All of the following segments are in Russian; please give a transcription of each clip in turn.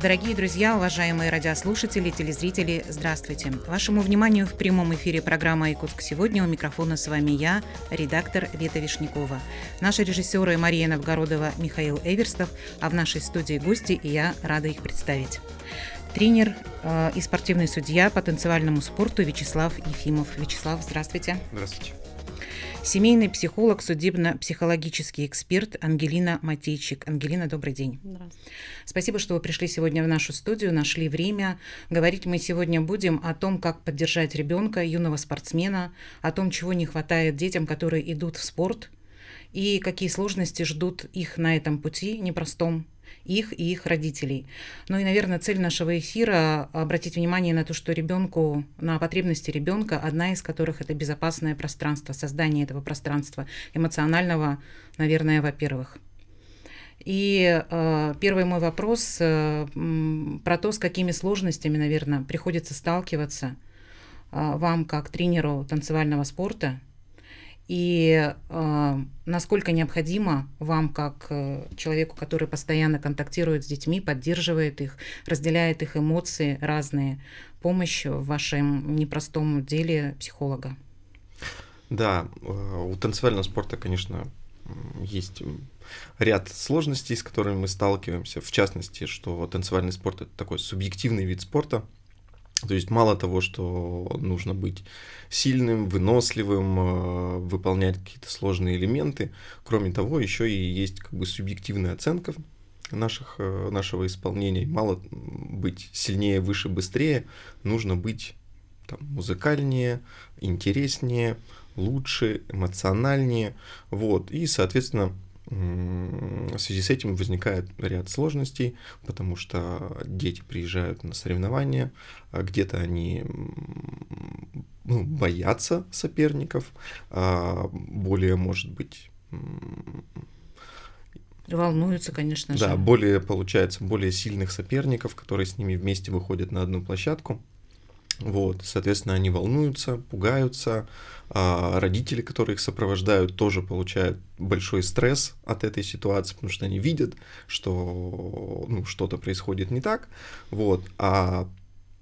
Дорогие друзья, уважаемые радиослушатели, телезрители, здравствуйте. Вашему вниманию в прямом эфире программа «Якутск сегодня». У микрофона с вами я, редактор Вета Вишнякова. Наши режиссеры Мария Новгородова, Михаил Эверстов, а в нашей студии гости, и я рада их представить. Тренер и спортивный судья по танцевальному спорту Вячеслав Ефимов. Вячеслав, здравствуйте. Здравствуйте. Семейный психолог, судебно-психологический эксперт Ангелина Матейчик. Ангелина, добрый день. Здравствуйте. Спасибо, что вы пришли сегодня в нашу студию, нашли время. Говорить мы сегодня будем о том, как поддержать ребенка, юного спортсмена, о том, чего не хватает детям, которые идут в спорт, и какие сложности ждут их на этом пути непростом, их и их родителей. Ну и, наверное, цель нашего эфира — обратить внимание на то, что ребенку, на потребности ребенка, одна из которых — это безопасное пространство, создание этого пространства, эмоционального, наверное, во-первых. И первый мой вопрос про то, с какими сложностями, наверное, приходится сталкиваться вам как тренеру танцевального спорта, и насколько необходимо вам, как человеку, который постоянно контактирует с детьми, поддерживает их, разделяет их эмоции разные, помощь в вашем непростом деле психолога? Да, у танцевального спорта, конечно, есть ряд сложностей, с которыми мы сталкиваемся. В частности, что танцевальный спорт — это такой субъективный вид спорта. То есть мало того, что нужно быть сильным, выносливым, выполнять какие-то сложные элементы, кроме того, еще и есть как бы субъективная оценка нашего исполнения. Мало быть сильнее, выше, быстрее, нужно быть там музыкальнее, интереснее, лучше, эмоциональнее. Вот. И, соответственно, в связи с этим возникает ряд сложностей, потому что дети приезжают на соревнования, где-то они боятся соперников, более, может быть... Волнуются, конечно же. Да, получается, более сильных соперников, которые с ними вместе выходят на одну площадку. Вот, соответственно, они волнуются, пугаются, родители, которые их сопровождают, тоже получают большой стресс от этой ситуации, потому что они видят, что что-то происходит не так, вот, а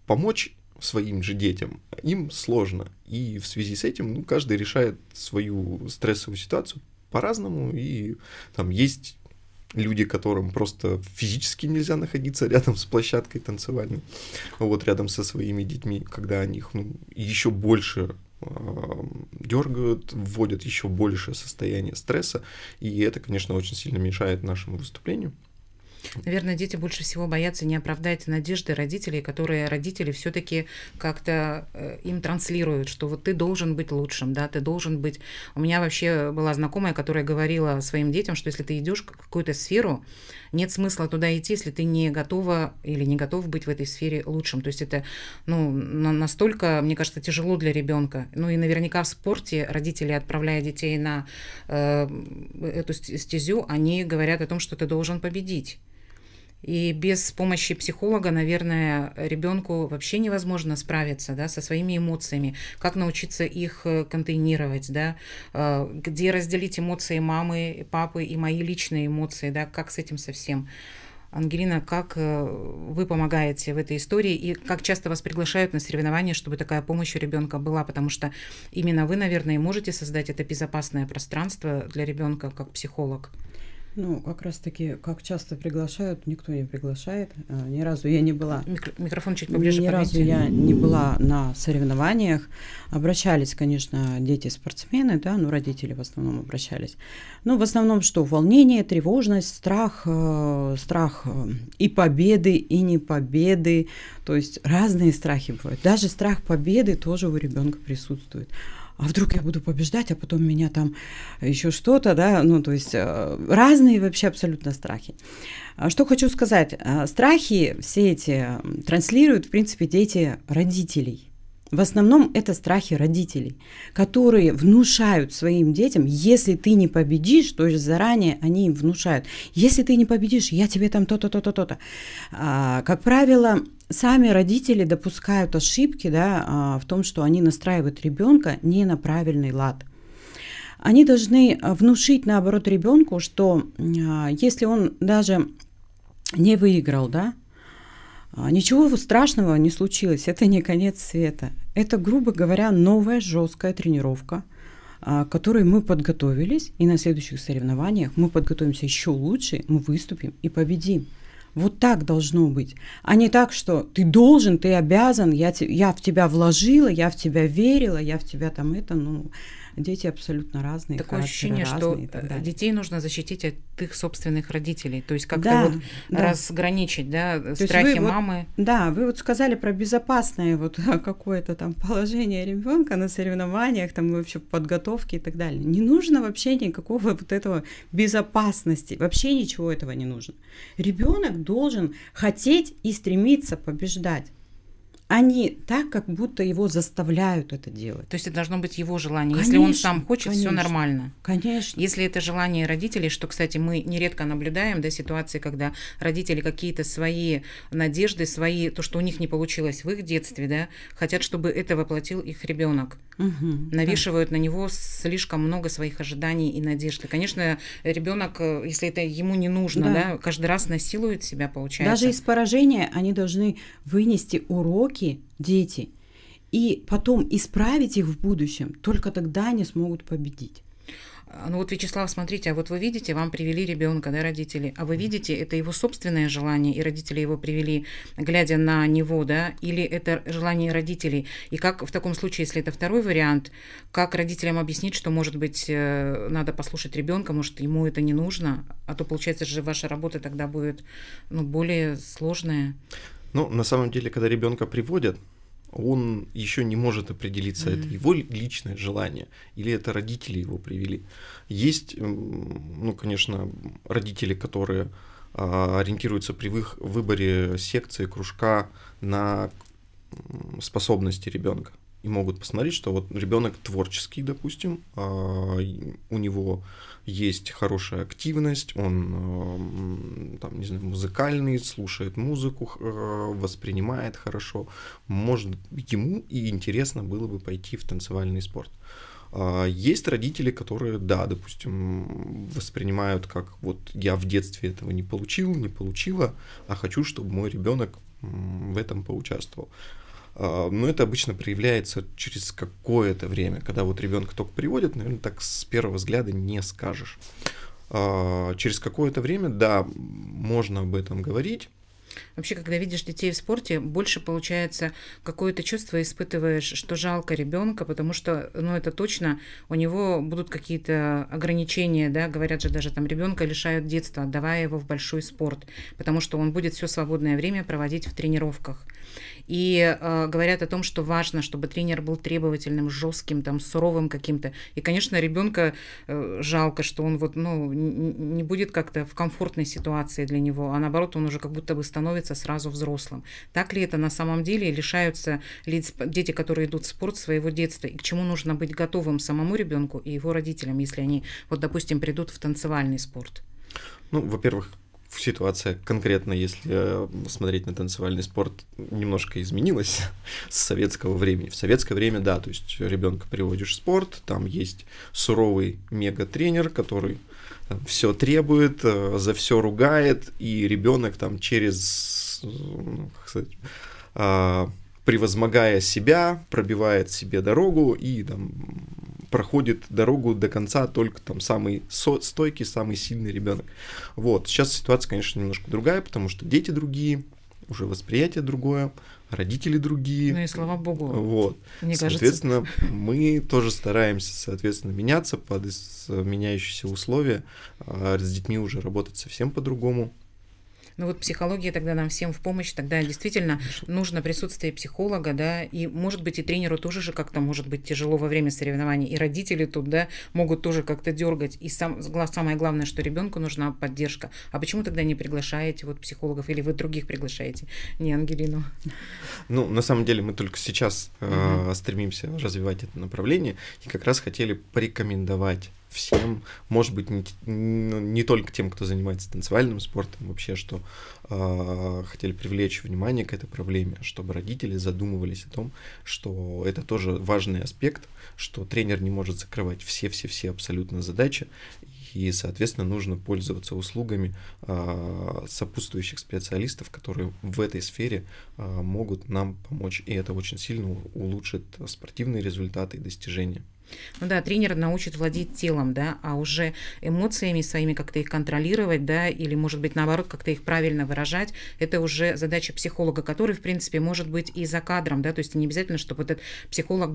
помочь своим же детям им сложно, и в связи с этим каждый решает свою стрессовую ситуацию по-разному, и там есть люди, которым просто физически нельзя находиться рядом с площадкой танцевальной, вот рядом со своими детьми, когда они их еще больше дергают, вводят еще больше состояние стресса, и это, конечно, очень сильно мешает нашему выступлению. Наверное, дети больше всего боятся не оправдать надежды родителей, которые родители все-таки как-то им транслируют, что вот ты должен быть лучшим, да, ты должен быть... У меня вообще была знакомая, которая говорила своим детям, что если ты идешь в какую-то сферу, нет смысла туда идти, если ты не готова или не готов быть в этой сфере лучшим. То есть это настолько, мне кажется, тяжело для ребенка. Ну и наверняка в спорте родители, отправляя детей на эту стезю, они говорят о том, что ты должен победить. И без помощи психолога, наверное, ребенку вообще невозможно справиться, да, со своими эмоциями, как научиться их контейнировать, да, где разделить эмоции мамы, папы и мои личные эмоции, да, как с этим совсем. Ангелина, как вы помогаете в этой истории и как часто вас приглашают на соревнования, чтобы такая помощь у ребенка была, потому что именно вы, наверное, и можете создать это безопасное пространство для ребенка как психолог. Как раз-таки, как часто приглашают, никто не приглашает. Ни разу я не была... Микрофон чуть поближе. Ни разу я не была на соревнованиях. Обращались, конечно, дети-спортсмены, да, родители в основном обращались. В основном что? Волнение, тревожность, страх и победы, и непобеды. То есть разные страхи бывают. Даже страх победы тоже у ребенка присутствует. А вдруг я буду побеждать, а потом меня там еще что-то, да, то есть разные вообще абсолютно страхи. Что хочу сказать, страхи все эти транслируют, в принципе, дети родителей. В основном это страхи родителей, которые внушают своим детям, если ты не победишь, то есть заранее они им внушают, если ты не победишь, я тебе там то-то, то-то, то-то. Как правило, сами родители допускают ошибки, да, в том, что они настраивают ребенка не на правильный лад. Они должны внушить, наоборот, ребенку, что если он даже не выиграл, да, Ничего страшного не случилось, это не конец света. Это, грубо говоря, новая жесткая тренировка, к которой мы подготовились, и на следующих соревнованиях мы подготовимся еще лучше, мы выступим и победим. Вот так должно быть, а не так, что ты должен, ты обязан, я в тебя вложила, я в тебя верила, я в тебя там это, дети абсолютно разные. Такое ощущение, что детей нужно защитить от их собственных родителей, то есть как-то разграничить, страхи мамы. Вы вот сказали про безопасное вот какое-то там положение ребенка на соревнованиях, там вообще в подготовке и так далее. Не нужно вообще никакого вот этого безопасности, вообще ничего этого не нужно. Ребенок должен хотеть и стремиться побеждать, а не так, как будто его заставляют это делать. То есть это должно быть его желание. Конечно, если он сам хочет, все нормально. Конечно. Если это желание родителей, что, кстати, мы нередко наблюдаем, ситуации, когда родители какие-то свои надежды, то, что у них не получилось в их детстве, хотят, чтобы это воплотил их ребенок. Навешивают на него слишком много своих ожиданий и надежд. И, конечно, ребенок, если это ему не нужно, каждый раз насилует себя, получается. Даже из поражения они должны вынести уроки, дети, и потом исправить их в будущем, только тогда они смогут победить. Вячеслав, смотрите, а вот вы видите, вам привели ребенка, родители, а вы видите, это его собственное желание, и родители его привели, глядя на него, или это желание родителей? И как в таком случае, если это второй вариант, как родителям объяснить, что, может быть, надо послушать ребенка, может, ему это не нужно, а то, получается же, ваша работа тогда будет более сложная. На самом деле, когда ребенка приводят, он еще не может определиться, это его личное желание или это родители его привели. Есть, конечно, родители, которые ориентируются при выборе секции, кружка на способности ребенка и могут посмотреть, что вот ребенок творческий, допустим, у него есть хорошая активность, он музыкальный, слушает музыку, воспринимает хорошо, может, ему и интересно было бы пойти в танцевальный спорт. Есть родители, которые, допустим, воспринимают как вот я в детстве этого не получила, а хочу, чтобы мой ребенок в этом поучаствовал. Но это обычно проявляется через какое-то время, когда вот ребенка только приводят, наверное, так с первого взгляда не скажешь. Через какое-то время, можно об этом говорить. Вообще, когда видишь детей в спорте, больше, получается, какое-то чувство испытываешь, что жалко ребенка, потому что, это точно, у него будут какие-то ограничения, говорят же, даже там ребенка лишают детства, отдавая его в большой спорт, потому что он будет все свободное время проводить в тренировках. И говорят о том, что важно, чтобы тренер был требовательным, жестким, суровым каким-то. И, конечно, ребенка жалко, что он не будет как-то в комфортной ситуации для него, а наоборот, он уже как будто бы становится сразу взрослым. Так ли это на самом деле? Лишаются ли дети, которые идут в спорт, своего детства? И к чему нужно быть готовым самому ребенку и его родителям, если они, допустим, придут в танцевальный спорт? Во-первых, ситуация конкретно, если смотреть на танцевальный спорт, немножко изменилась с советского времени. В советское время, то есть ребенка приводишь в спорт, там есть суровый мега-тренер, который все требует, за все ругает, и ребенок превозмогая себя, пробивает себе дорогу и проходит дорогу до конца только самый стойкий, самый сильный ребенок. Сейчас ситуация, конечно, немножко другая, потому что дети другие, уже восприятие другое, родители другие. И слава богу. Мне соответственно, мы тоже стараемся, меняться под меняющиеся условия, с детьми уже работать совсем по-другому. Психология тогда нам всем в помощь, тогда действительно нужно присутствие психолога, и, может быть, и тренеру тоже же как-то может быть тяжело во время соревнований, и родители тут, могут тоже как-то дергать, и самое главное, что ребенку нужна поддержка. А почему тогда не приглашаете психологов, или вы других приглашаете, не Ангелину? На самом деле мы только сейчас стремимся развивать это направление, и как раз хотели порекомендовать всем, может быть, не только тем, кто занимается танцевальным спортом, вообще, что хотели привлечь внимание к этой проблеме, чтобы родители задумывались о том, что это тоже важный аспект, что тренер не может закрывать все абсолютно задачи, и, соответственно, нужно пользоваться услугами сопутствующих специалистов, которые в этой сфере могут нам помочь, и это очень сильно улучшит спортивные результаты и достижения. Ну да, тренер научит владеть телом, да, а уже эмоциями своими как-то их контролировать, да, или, может быть, наоборот, как-то их правильно выражать, это уже задача психолога, который, в принципе, может быть и за кадром, да, то есть не обязательно, чтобы этот психолог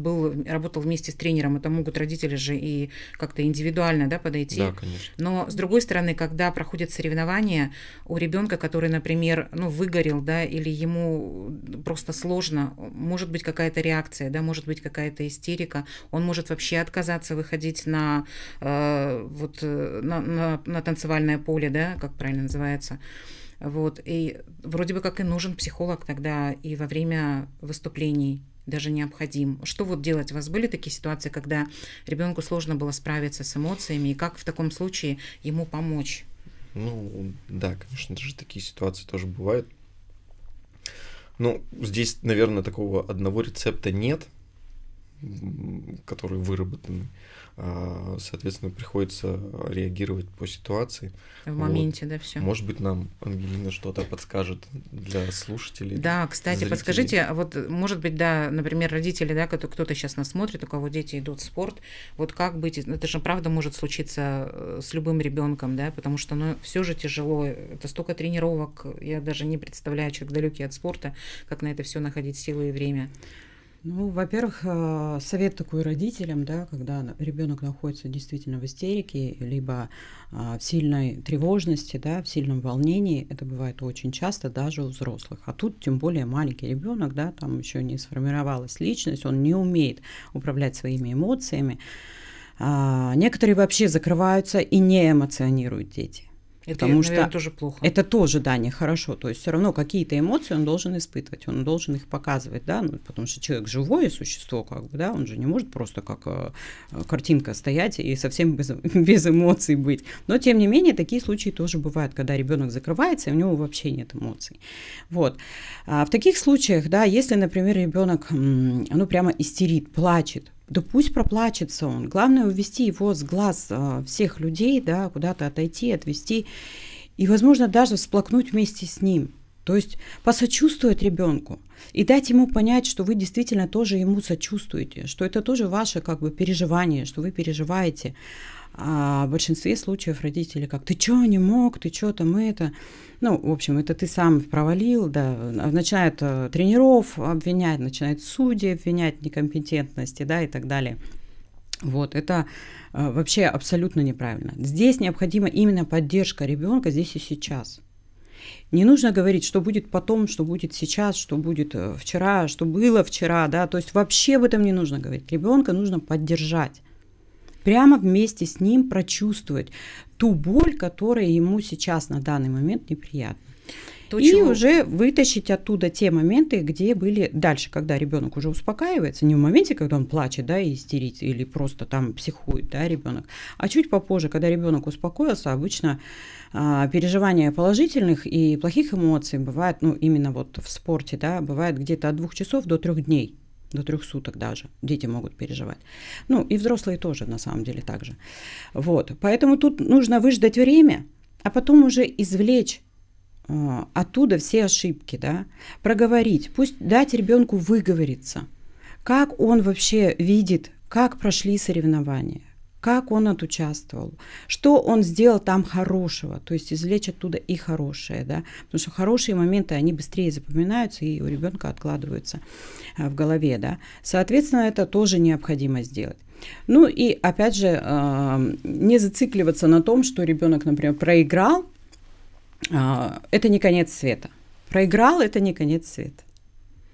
работал вместе с тренером, это могут родители же и как-то индивидуально, да, подойти. Да, конечно. Но, с другой стороны, когда проходят соревнования, у ребенка, который, например, выгорел, да, или ему просто сложно, может быть какая-то реакция, да, может быть какая-то истерика, он может вообще отказаться выходить на танцевальное поле, да, как правильно называется. Вот. И вроде бы как и нужен психолог тогда и во время выступлений даже необходим. Что вот делать? У вас были такие ситуации, когда ребенку сложно было справиться с эмоциями, и как в таком случае ему помочь? Ну, да, конечно, даже такие ситуации тоже бывают. Ну, здесь, наверное, такого одного рецепта нет, которые выработаны. Соответственно, приходится реагировать по ситуации. В моменте, да, все. Может быть, нам Ангелина что-то подскажет для слушателей. Да, кстати, зрителей. Подскажите, вот, может быть, да, например, родители, да, кто-то сейчас нас смотрит, у кого дети идут в спорт, вот как быть, это же правда может случиться с любым ребенком, да, потому что, все же тяжело, это столько тренировок, я даже не представляю, человек далекий от спорта, как на это все находить силы и время. Ну, во-первых, совет такой родителям, да, когда ребенок находится действительно в истерике, либо в сильной тревожности, да, в сильном волнении, это бывает очень часто даже у взрослых. А тут тем более маленький ребенок, да, там еще не сформировалась личность, он не умеет управлять своими эмоциями. Некоторые вообще закрываются и не эмоционируют, дети. Это, потому наверное, что тоже плохо. Это тоже, да, нехорошо. То есть все равно какие-то эмоции он должен испытывать, он должен их показывать, да, потому что человек живое существо, как бы, да, он же не может просто как картинка стоять и совсем без эмоций быть. Но, тем не менее, такие случаи тоже бывают, когда ребенок закрывается, и у него вообще нет эмоций. Вот. В таких случаях, да, если, например, ребенок, прямо истерит, плачет, да пусть проплачется он. Главное увести его с глаз всех людей, да, куда-то отойти, отвести. И, возможно, даже всплакнуть вместе с ним. То есть посочувствовать ребенку и дать ему понять, что вы действительно тоже ему сочувствуете, что это тоже ваше как бы переживание, что вы переживаете. А в большинстве случаев родители как: ты чё не мог, ты чё там это... в общем, это ты сам провалил, да, начинают тренеров обвинять, начинают судей обвинять в некомпетентности, да, и так далее. Вот, это вообще абсолютно неправильно. Здесь необходима именно поддержка ребенка здесь и сейчас. Не нужно говорить, что будет потом, что будет сейчас, что будет вчера, что было вчера, да, то есть вообще об этом не нужно говорить. Ребенка нужно поддержать. Прямо вместе с ним прочувствовать ту боль, которая ему сейчас на данный момент неприятна. Уже вытащить оттуда те моменты, где были дальше, когда ребенок уже успокаивается, не в моменте, когда он плачет, да, и истерит, или просто там психует, да, ребенок, а чуть попозже, когда ребенок успокоился. Обычно переживания положительных и плохих эмоций бывает, именно вот в спорте, да, бывает где-то от 2 часов до 3 дней. До 3 суток даже дети могут переживать. И взрослые тоже, на самом деле, так же. Вот. Поэтому тут нужно выждать время, а потом уже извлечь оттуда все ошибки, да, проговорить, пусть дать ребенку выговориться, как он вообще видит, как прошли соревнования, как он отучаствовал, что он сделал там хорошего, то есть извлечь оттуда и хорошее, да, потому что хорошие моменты, они быстрее запоминаются и у ребенка откладываются в голове, да, соответственно, это тоже необходимо сделать. И опять же, не зацикливаться на том, что ребенок, например, проиграл, это не конец света. Проиграл — это не конец света.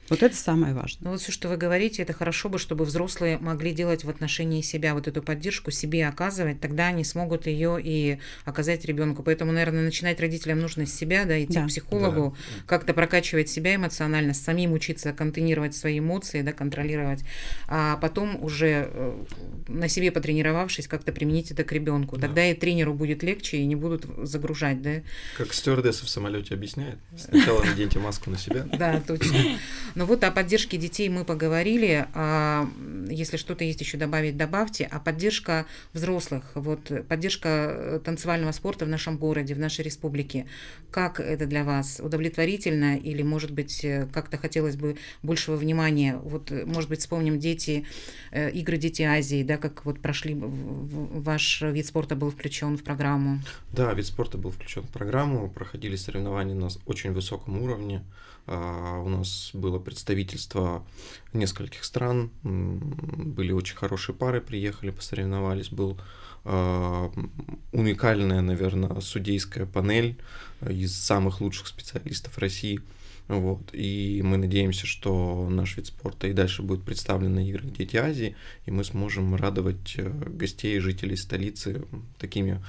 Вот это самое важное. Вот все, что вы говорите, это хорошо бы, чтобы взрослые могли делать в отношении себя вот эту поддержку, себе оказывать, тогда они смогут ее и оказать ребенку. Поэтому, наверное, начинать родителям нужно с себя, да, идти к психологу, как-то прокачивать себя эмоционально, самим учиться контейнировать свои эмоции, да, контролировать, а потом уже на себе потренировавшись, как-то применить это к ребенку. Тогда и тренеру будет легче, и не будут загружать, да. Как стюардесса в самолете объясняет. Сначала наденьте маску на себя. Да, точно. Ну вот о поддержке детей мы поговорили. Если что-то есть еще добавить, добавьте. А поддержка взрослых, вот поддержка танцевального спорта в нашем городе, в нашей республике, как это для вас? Удовлетворительно или, может быть, как-то хотелось бы большего внимания? Вот, может быть, вспомним игры «Дети Азии», да, как вот прошли, ваш вид спорта был включен в программу? Да, вид спорта был включен в программу, проходили соревнования на очень высоком уровне. У нас было представительство нескольких стран, были очень хорошие пары, приехали, посоревновались, был уникальная, наверное, судейская панель из самых лучших специалистов России. Вот. И мы надеемся, что наш вид спорта и дальше будет представлен на играх «Дети Азии», и мы сможем радовать гостей и жителей столицы такими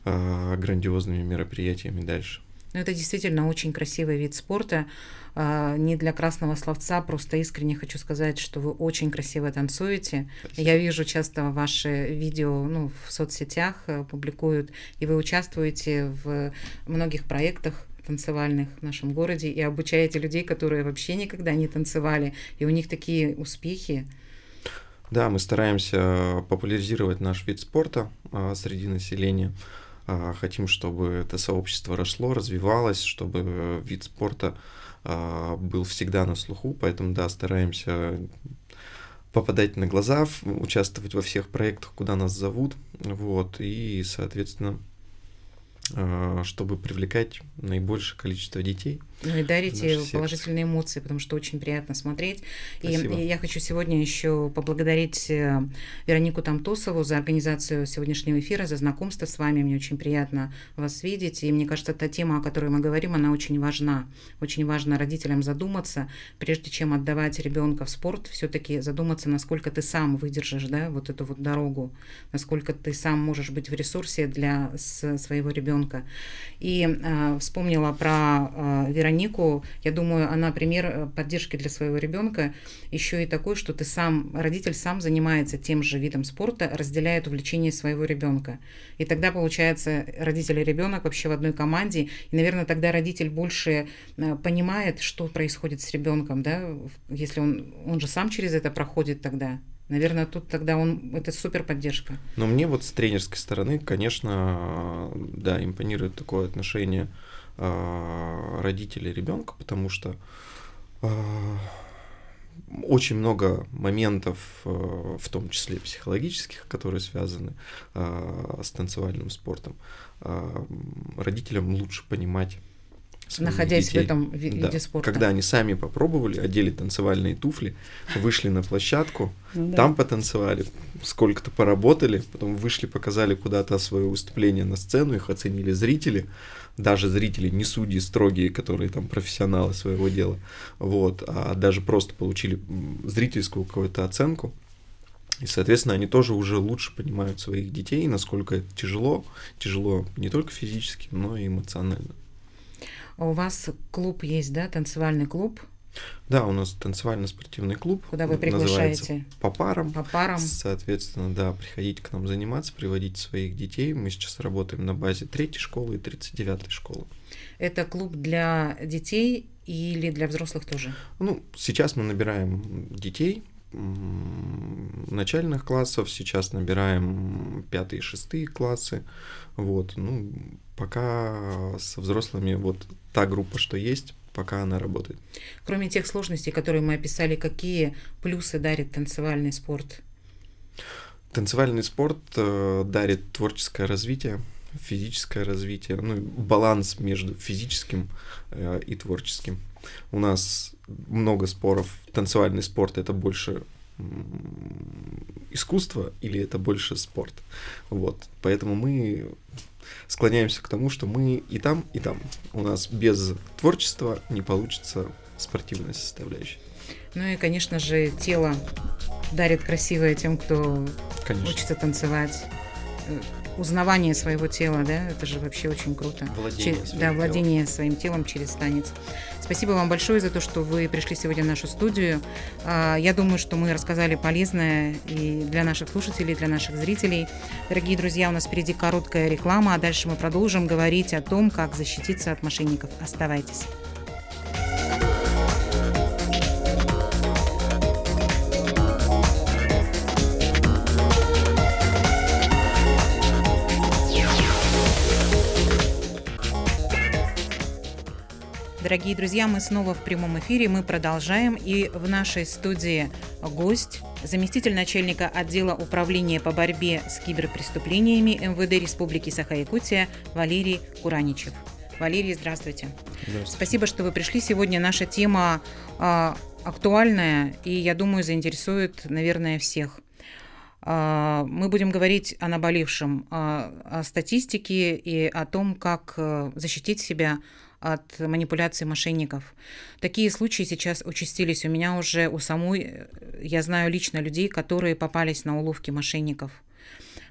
грандиозными мероприятиями дальше. Ну, это действительно очень красивый вид спорта. Не для красного словца, просто искренне хочу сказать, что вы очень красиво танцуете. Спасибо. Я вижу часто ваши видео, ну, в соцсетях публикуют, и вы участвуете в многих проектах танцевальных в нашем городе и обучаете людей, которые вообще никогда не танцевали, и у них такие успехи. Да, мы стараемся популяризировать наш вид спорта среди населения. Хотим, чтобы это сообщество росло, развивалось, чтобы вид спорта был всегда на слуху, поэтому, да, стараемся попадать на глаза, участвовать во всех проектах, куда нас зовут, вот, и, соответственно, чтобы привлекать наибольшее количество детей. Ну и дарите положительные эмоции, потому что очень приятно смотреть. Спасибо. И я хочу сегодня еще поблагодарить Веронику Тамтосову за организацию сегодняшнего эфира, за знакомство с вами. Мне очень приятно вас видеть. И мне кажется, та тема, о которой мы говорим, она очень важна. Очень важно родителям задуматься, прежде чем отдавать ребенка в спорт, все-таки задуматься, насколько ты сам выдержишь, да, вот эту вот дорогу, насколько ты сам можешь быть в ресурсе для своего ребенка. И вспомнила про Веронику. Я думаю, она пример поддержки для своего ребенка еще и такой, что родитель сам занимается тем же видом спорта, разделяет увлечение своего ребенка. И тогда получается родитель и ребенок вообще в одной команде. И, наверное, тогда родитель больше понимает, что происходит с ребенком, да, если он же сам через это проходит тогда. Наверное, тут тогда это супер поддержка. Но мне вот с тренерской стороны, конечно, да, импонирует такое отношение родителей и ребенка, потому что очень много моментов, в том числе психологических, которые связаны с танцевальным спортом, родителям лучше понимать, находясь детей. В этом виде спорта. Когда они сами попробовали, одели танцевальные туфли, вышли на площадку, там потанцевали, сколько-то поработали, потом вышли, показали куда-то свое выступление на сцену, их оценили зрители, даже зрители, не судьи строгие, которые там профессионалы своего дела, вот, а даже просто получили зрительскую какую-то оценку. И, соответственно, они тоже уже лучше понимают своих детей, насколько это тяжело не только физически, но и эмоционально. А у вас клуб есть, да, танцевальный клуб? Да, у нас танцевально-спортивный клуб. Куда вы приглашаете? По парам. По парам. Соответственно, да, приходите к нам заниматься, приводить своих детей. Мы сейчас работаем на базе 3-й школы и 39-й школы. Это клуб для детей или для взрослых тоже? Ну, сейчас мы набираем детей начальных классов, сейчас набираем 5-е и 6-е классы. Вот, пока со взрослыми вот та группа, что есть, пока она работает. Кроме тех сложностей, которые мы описали, какие плюсы дарит танцевальный спорт? Танцевальный спорт дарит творческое развитие, физическое развитие, баланс между физическим и творческим. У нас много споров. Танцевальный спорт — это больше искусство или это больше спорт? Вот. Поэтому мы склоняемся к тому, что мы и там, и там. У нас без творчества не получится спортивная составляющая. Ну и, конечно же, тело дарит красивое тем, кто учится танцевать. Узнавание своего тела, да, это же вообще очень круто. Владение своим телом через танец. Спасибо вам большое за то, что вы пришли сегодня в нашу студию. Я думаю, что мы рассказали полезное и для наших слушателей, и для наших зрителей. Дорогие друзья, у нас впереди короткая реклама, а дальше мы продолжим говорить о том, как защититься от мошенников. Оставайтесь. Дорогие друзья, мы снова в прямом эфире, мы продолжаем. И в нашей студии гость, заместитель начальника отдела управления по борьбе с киберпреступлениями МВД Республики Саха-Якутия Валерий Кураничев. Валерий, здравствуйте. Здравствуйте. Спасибо, что вы пришли. Сегодня наша тема актуальная и, я думаю, заинтересует, наверное, всех. Мы будем говорить о наболевшем, о статистике и о том, как защитить себя от манипуляций мошенников. Такие случаи сейчас участились у меня уже у самой. Я знаю лично людей, которые попались на уловки мошенников.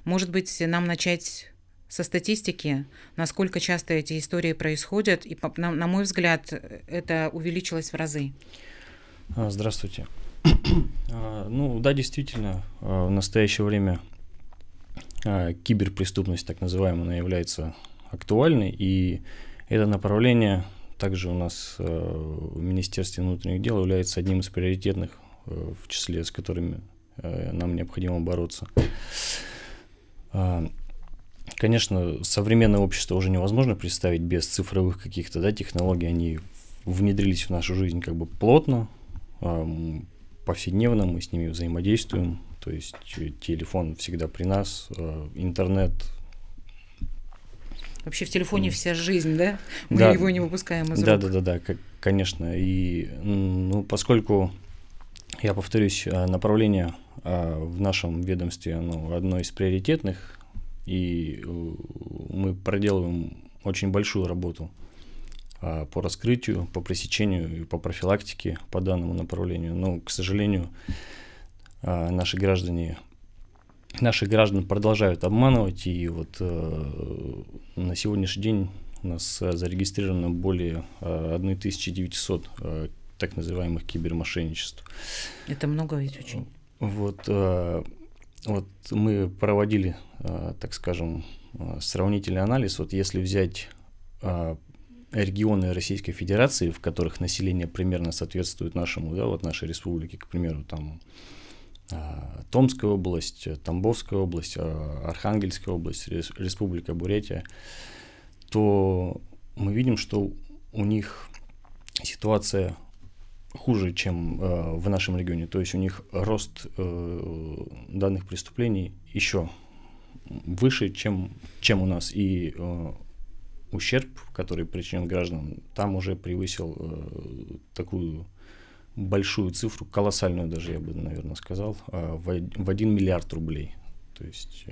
Может быть, нам начать со статистики, насколько часто эти истории происходят, и, на мой взгляд, это увеличилось в разы. Здравствуйте. Ну да, действительно, в настоящее время киберпреступность, так называемая, она является актуальной, и это направление также у нас в Министерстве внутренних дел является одним из приоритетных, в числе с которыми нам необходимо бороться. Конечно, современное общество уже невозможно представить без цифровых каких-то технологий, они внедрились в нашу жизнь как бы плотно, повседневно, мы с ними взаимодействуем, то есть телефон всегда при нас, интернет. Вообще в телефоне вся жизнь, да? Мы его не выпускаем из рук. Да, конечно. И поскольку, я повторюсь, направление в нашем ведомстве одно из приоритетных, и мы проделываем очень большую работу по раскрытию, по пресечению и по профилактике по данному направлению. Но, к сожалению, наших граждан продолжают обманывать, и вот на сегодняшний день у нас зарегистрировано более 1900 так называемых кибермошенничеств. Это много ведь очень. Вот мы проводили, так скажем, сравнительный анализ. Вот если взять регионы Российской Федерации, в которых население примерно соответствует нашему, нашей республике, к примеру, там Томская область, Тамбовская область, Архангельская область, Республика Бурятия, то мы видим, что у них ситуация хуже, чем в нашем регионе. То есть у них рост данных преступлений еще выше, чем у нас. И ущерб, который причинен гражданам, там уже превысил такую большую цифру, колоссальную даже, я бы, наверное, сказал, в 1 миллиард рублей. То есть...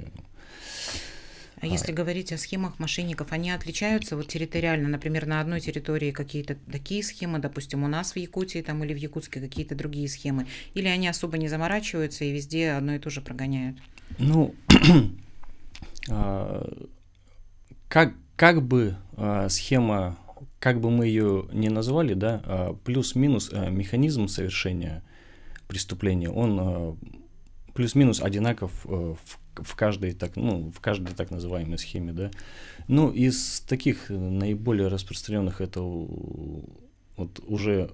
А если говорить о схемах мошенников, они отличаются вот территориально, например, на одной территории какие-то такие схемы, допустим, у нас в Якутии там, или в Якутске какие-то другие схемы, или они особо не заморачиваются и везде одно и то же прогоняют? Ну, как бы схема, как бы мы ее ни назвали, плюс-минус механизм совершения преступления, он плюс-минус одинаков в каждой так называемой схеме, да. Ну, из таких наиболее распространенных это вот уже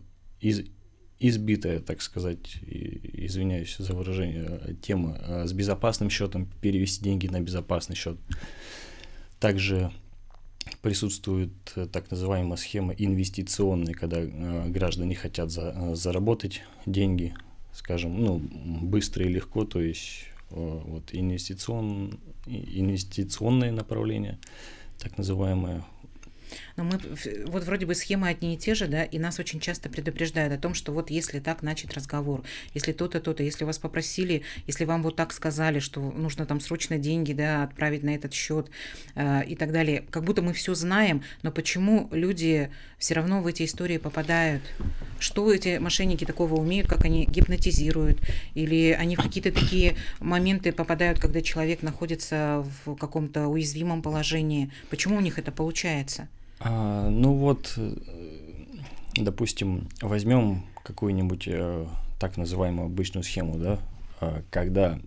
избитая, так сказать, извиняюсь за выражение, тема с безопасным счетом, перевести деньги на безопасный счет. Также присутствует так называемая схема инвестиционная, когда граждане хотят заработать деньги, скажем, быстро и легко, то есть вот инвестиционное направление, так называемое. Но мы вот вроде бы схемы одни и те же, да, и нас очень часто предупреждают о том, что вот если так начать разговор, если то-то, то-то, если вас попросили, если вам вот так сказали, что нужно там срочно деньги, да, отправить на этот счет и так далее, как будто мы все знаем, но почему люди все равно в эти истории попадают? Что эти мошенники такого умеют, как они гипнотизируют, или они в какие-то такие моменты попадают, когда человек находится в каком-то уязвимом положении? Почему у них это получается? Допустим, возьмем какую-нибудь так называемую обычную схему, да, когда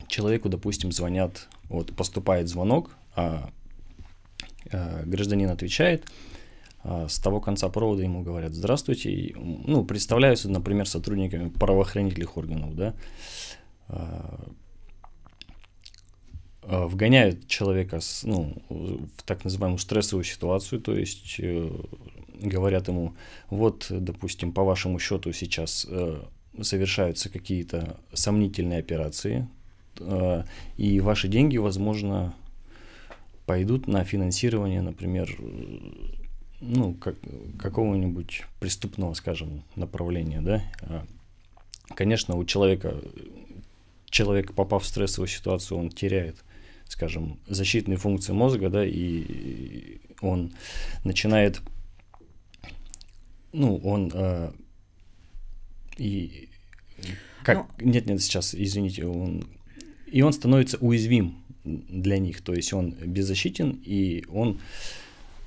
человеку, допустим, звонят, вот поступает звонок, гражданин отвечает, с того конца провода ему говорят: здравствуйте, и, представляются, например, сотрудниками правоохранительных органов, да, вгоняют человека в так называемую стрессовую ситуацию, то есть говорят ему, вот, допустим, по вашему счету сейчас совершаются какие-то сомнительные операции, и ваши деньги, возможно, пойдут на финансирование, например, ну, какого-нибудь преступного, скажем, направления, да. Конечно, у человек, попав в стрессовую ситуацию, он теряет, скажем, защитные функции мозга, да, и он начинает, ну, он сейчас, извините, он становится уязвим для них, то есть он беззащитен, и он,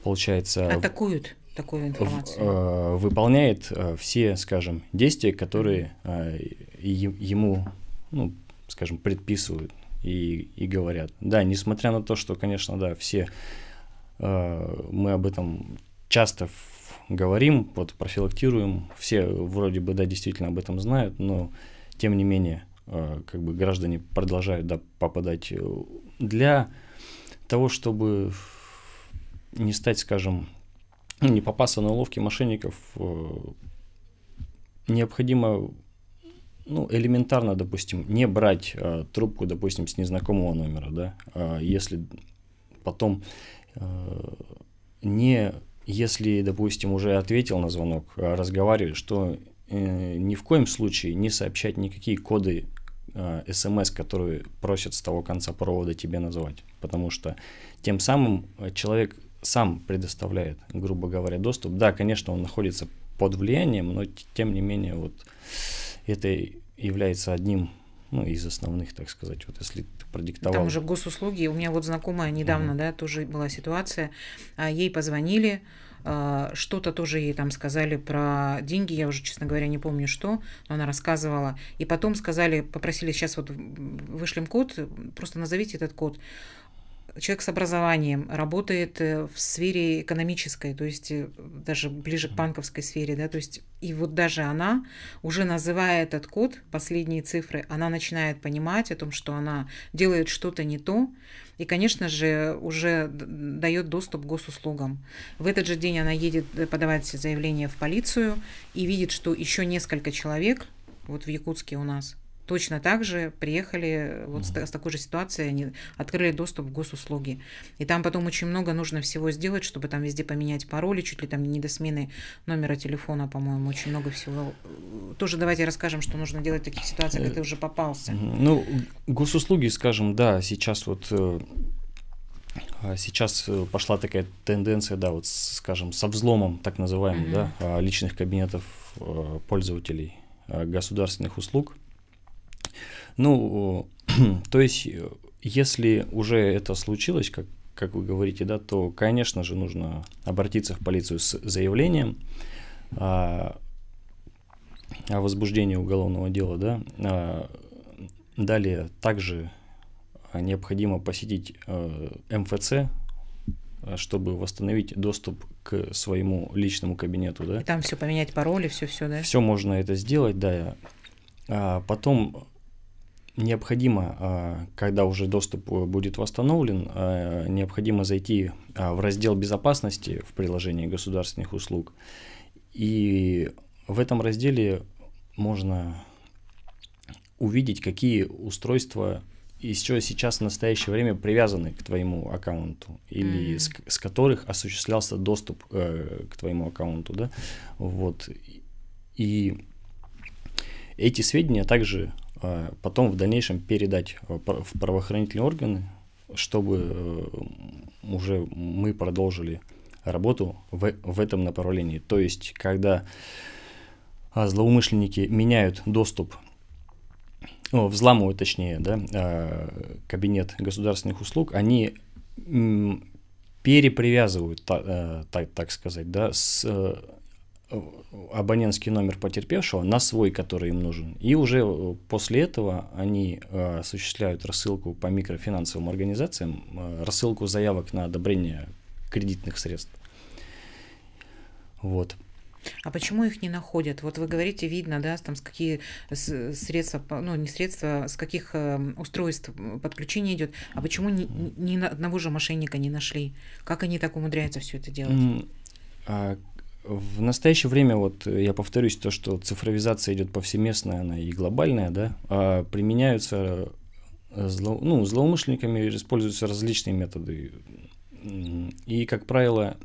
получается... Атакуют такую информацию. Выполняет все, скажем, действия, которые ему, ну, скажем, предписывают и говорят. Да, несмотря на то, что, конечно, да, все мы об этом часто говорим, вот, профилактируем, все вроде бы, да, действительно об этом знают, но тем не менее, как бы граждане продолжают, да, попадать. Для того, чтобы не стать, скажем, не попасться на уловки мошенников, необходимо, ну, элементарно, допустим, не брать трубку, допустим, с незнакомого номера, да, если потом если, допустим, уже ответил на звонок, разговаривали, что ни в коем случае не сообщать никакие коды СМС, которые просят с того конца провода тебе назвать, потому что тем самым человек сам предоставляет, грубо говоря, доступ. Да, конечно, он находится под влиянием, но тем не менее вот это является одним, ну, из основных, так сказать, вот если ты продиктовал. Там уже госуслуги. У меня вот знакомая недавно, да, тоже была ситуация, ей позвонили, что-то тоже ей там сказали про деньги, я уже, честно говоря, не помню что, но она рассказывала. И потом сказали, попросили, сейчас вот вышлем код, просто назовите этот код. Человек с образованием, работает в сфере экономической, то есть даже ближе к банковской сфере, да, то есть и вот даже она, уже называя этот код, последние цифры, она начинает понимать о том, что она делает что-то не то, и, конечно же, уже дает доступ к госуслугам. В этот же день она едет подавать заявление в полицию и видит, что еще несколько человек, вот в Якутске у нас, точно так же приехали вот с такой же ситуацией, они открыли доступ к госуслуги. И там потом очень много нужно всего сделать, чтобы там везде поменять пароли, чуть ли там не до смены номера телефона, по-моему, очень много всего. Тоже давайте расскажем, что нужно делать в таких ситуациях, когда ты уже попался. Ну, госуслуги, скажем, да, сейчас вот... Сейчас пошла такая тенденция, да, вот, скажем, со взломом, так называемым, да, личных кабинетов пользователей государственных услуг. Ну, то есть, если уже это случилось, как вы говорите, да, то, конечно же, нужно обратиться в полицию с заявлением о возбуждении уголовного дела, да. Далее также необходимо посетить МФЦ, чтобы восстановить доступ к своему личному кабинету, да. И там все поменять пароли, все, да? Все можно это сделать, да. Потом необходимо, когда уже доступ будет восстановлен, необходимо зайти в раздел безопасности в приложении государственных услуг. И в этом разделе можно увидеть, какие устройства еще сейчас в настоящее время привязаны к твоему аккаунту или с которых осуществлялся доступ к твоему аккаунту, да. Вот. И эти сведения также потом в дальнейшем передать в правоохранительные органы, чтобы уже мы продолжили работу в этом направлении. То есть, когда злоумышленники меняют доступ, взламывают, точнее, да, кабинет государственных услуг, они перепривязывают, так сказать, да, с абонентский номер потерпевшего на свой, который им нужен. И уже после этого они осуществляют рассылку по микрофинансовым организациям, рассылку заявок на одобрение кредитных средств. Вот. А почему их не находят? Вот вы говорите, видно, да, там с какие средства, ну не средства, с каких устройств подключение идет. А почему ни одного же мошенника не нашли? Как они так умудряются все это делать? В настоящее время, вот я повторюсь, то, что цифровизация идет повсеместная, она и глобальная, да, применяются злоумышленниками, используются различные методы. И, как правило,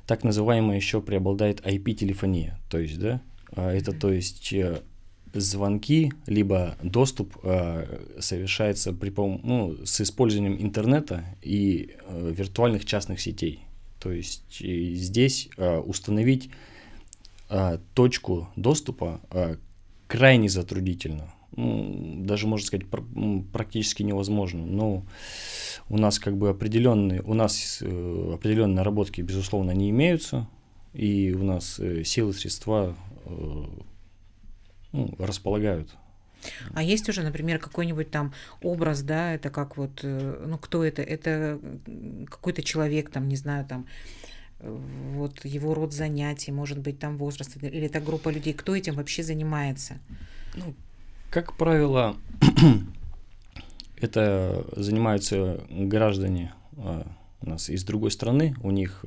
так называемая еще преобладает IP-телефония, то есть, да, это, то есть, звонки, либо доступ совершается с использованием интернета и виртуальных частных сетей. То есть здесь установить точку доступа крайне затруднительно. Даже, можно сказать, практически невозможно. Но у нас определенные наработки, безусловно, не имеются, и у нас силы, средства располагают. А есть уже, например, какой-нибудь там образ, да, это как вот, кто это? Это какой-то человек, там, не знаю, там, вот его род занятий, может быть, там возраст, или это группа людей. Кто этим вообще занимается? Как правило, это занимаются граждане у нас из другой страны, у них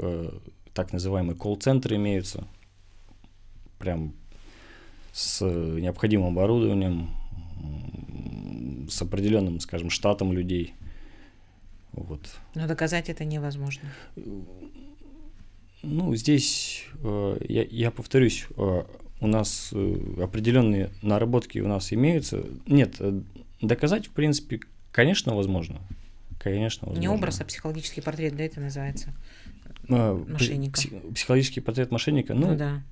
так называемые колл-центры имеются, прям с необходимым оборудованием, с определенным, скажем, штатом людей. Вот. Но доказать это невозможно. Здесь, я повторюсь, у нас определенные наработки у нас имеются. Нет, доказать, в принципе, конечно, возможно. Конечно, возможно. Не образ, а психологический портрет, да, это называется? Мошенника. Психологический портрет мошенника, да.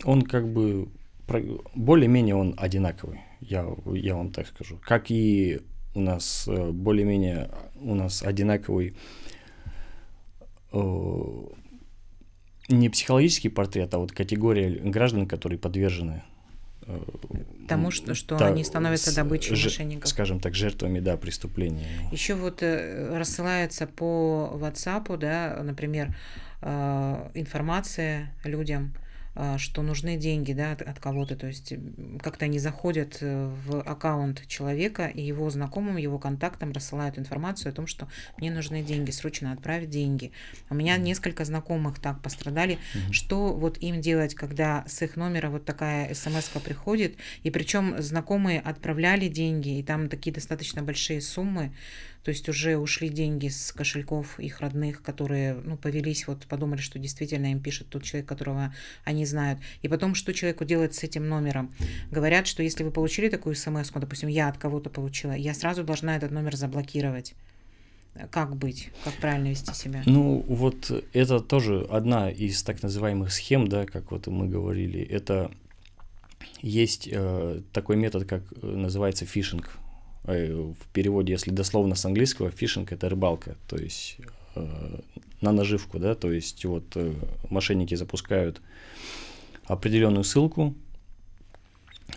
Он более-менее он одинаковый, я вам так скажу. Как и у нас более-менее одинаковый не психологический портрет, а вот категория граждан, которые подвержены тому, что они становятся добычей мошенников. Скажем так, жертвами, да, преступления. Еще вот рассылается по WhatsApp, да, например, информация людям, что нужны деньги, да, от кого-то, то есть как-то они заходят в аккаунт человека и его знакомым, его контактам рассылают информацию о том, что мне нужны деньги, срочно отправить деньги. У меня несколько знакомых так пострадали. Что вот им делать, когда с их номера вот такая смс-ка приходит, и причем знакомые отправляли деньги, и там такие достаточно большие суммы, то есть уже ушли деньги с кошельков их родных, которые, повелись, вот подумали, что действительно им пишет тот человек, которого они знают. И потом, что человеку делать с этим номером? Говорят, что если вы получили такую смс-ку, допустим, я от кого-то получила, я сразу должна этот номер заблокировать. Как быть? Как правильно вести себя? Вот это тоже одна из так называемых схем, да, как вот мы говорили. Это есть такой метод, как называется фишинг. В переводе, если дословно с английского, фишинг — это рыбалка, то есть на наживку, да, то есть вот мошенники запускают определенную ссылку,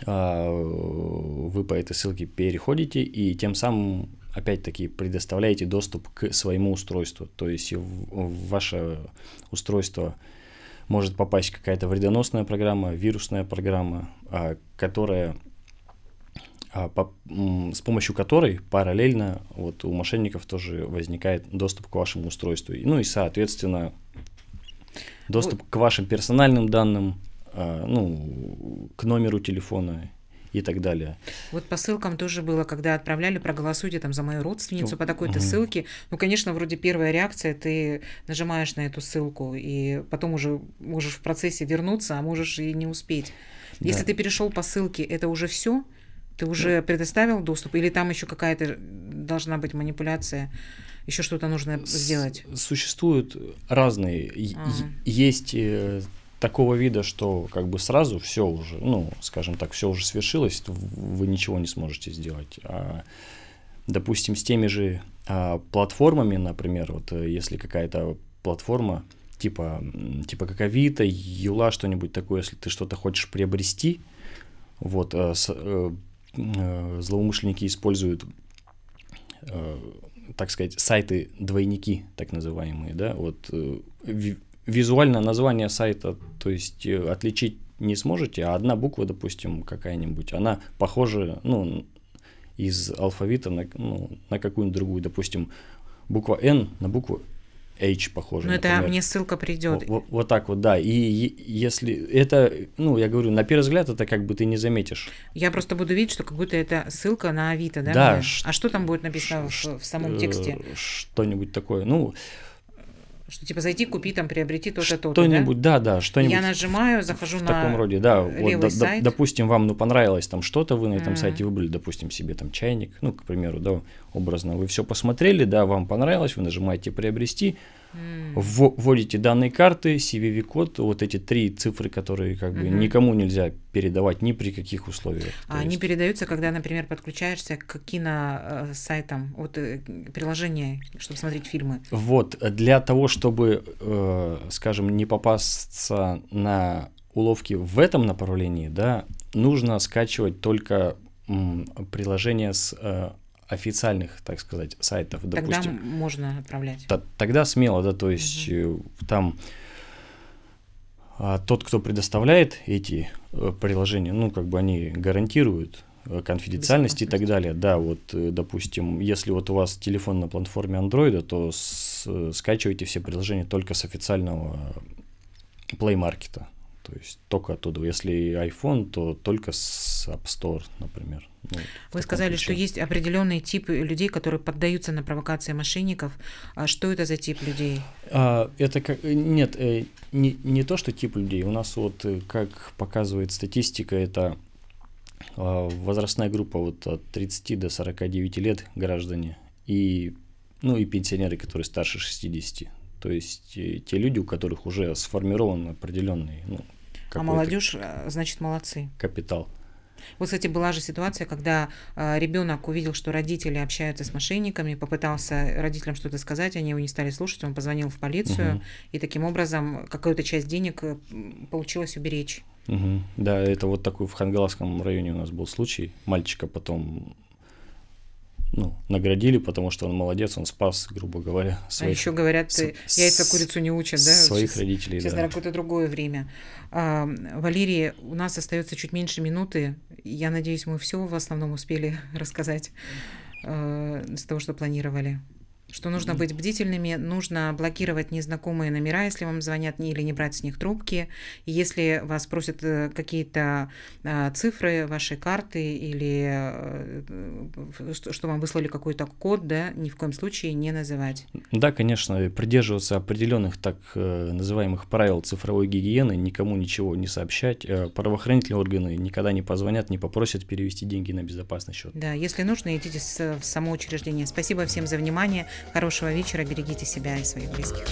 вы по этой ссылке переходите и тем самым опять-таки предоставляете доступ к своему устройству, то есть в ваше устройство может попасть какая-то вредоносная программа, вирусная программа, которая с помощью которой параллельно вот у мошенников тоже возникает доступ к вашему устройству. И, соответственно, доступ к вашим персональным данным, к номеру телефона и так далее. Вот по ссылкам тоже было, когда отправляли, проголосуйте там за мою родственницу по такой-то ссылке. Конечно, вроде первая реакция, ты нажимаешь на эту ссылку, и потом уже можешь в процессе вернуться, а можешь и не успеть. Да. Если ты перешел по ссылке, это уже все? Ты уже предоставил доступ, или там еще какая-то должна быть манипуляция, еще что-то нужно сделать? Существуют разные. Есть такого вида, что сразу все уже, скажем так, все уже свершилось, вы ничего не сможете сделать. Допустим, с теми же платформами, например, вот если какая-то платформа типа как Авито, Юла, что-нибудь такое, если ты что-то хочешь приобрести, вот злоумышленники используют, так сказать, сайты-двойники, так называемые, да, вот визуально название сайта, то есть отличить не сможете, а одна буква, допустим, какая-нибудь, она похожа, из алфавита на какую-нибудь другую, допустим, буква N на букву H похоже. Но например. это мне ссылка придет. Вот так вот, да. И если это, ну, я говорю, на первый взгляд это как бы ты не заметишь. Я просто буду видеть, что как будто это ссылка на Авито, да? Да. А что там будет написано в самом тексте? Что-нибудь такое, ну... Что типа зайти, купи, там, приобрети то-то, то-то, что-нибудь, да, что-нибудь. Я нажимаю, захожу в на таком роде, да. левый Вот, сайт. допустим, вам понравилось там что-то, вы на этом сайте выбрали, допустим, себе там чайник, ну, к примеру, да, образно. Вы все посмотрели, да, вам понравилось, вы нажимаете приобрести, вводите данные карты, CVV-код, вот эти 3 цифры, которые как бы никому нельзя передавать ни при каких условиях. А они передаются, когда, например, подключаешься к киносайтам, вот приложение, чтобы смотреть фильмы. Вот, для того, чтобы, скажем, не попасться на уловки в этом направлении, да, нужно скачивать только приложение с официальных, так сказать, сайтов, допустим. Тогда можно отправлять. Тогда смело, да, то есть там тот, кто предоставляет эти приложения, ну, как бы они гарантируют конфиденциальность и так далее. Да, вот, допустим, если вот у вас телефон на платформе Android, то скачивайте все приложения только с официального Play Market. То есть только оттуда. Если iPhone, то только с App Store, например. Ну, вы сказали, что есть определенный тип людей, которые поддаются на провокации мошенников. А что это за тип людей? Это как... Нет, не то, что тип людей. У нас вот, как показывает статистика, это возрастная группа вот от 30 до 49 лет граждане и, ну, и пенсионеры, которые старше 60. То есть те люди, у которых уже сформирован определенный, ну, молодежь, значит, молодцы. Капитал. Вот, кстати, была же ситуация, когда ребенок увидел, что родители общаются с мошенниками, попытался родителям что-то сказать, они его не стали слушать, он позвонил в полицию, и таким образом какую-то часть денег получилось уберечь. Да, это вот такой в Хангаласском районе у нас был случай. Мальчика потом, ну, наградили, потому что он молодец, он спас, грубо говоря, своих... А еще говорят, яйца курицу не учат, да? Своих родителей, сейчас, да. наверное, какое-то другое время. Валерий, у нас остается чуть меньше минуты. Я надеюсь, мы все в основном успели рассказать с того, что планировали. Что нужно быть бдительными, нужно блокировать незнакомые номера, если вам звонят, или не брать с них трубки. И если вас просят какие-то цифры вашей карты или что вам выслали какой-то код, да, ни в коем случае не называть. Да, конечно, придерживаться определенных так называемых правил цифровой гигиены, никому ничего не сообщать. Правоохранительные органы никогда не позвонят, не попросят перевести деньги на безопасный счет. Да, если нужно, идите в само учреждение. Спасибо всем за внимание. Хорошего вечера, берегите себя и своих близких.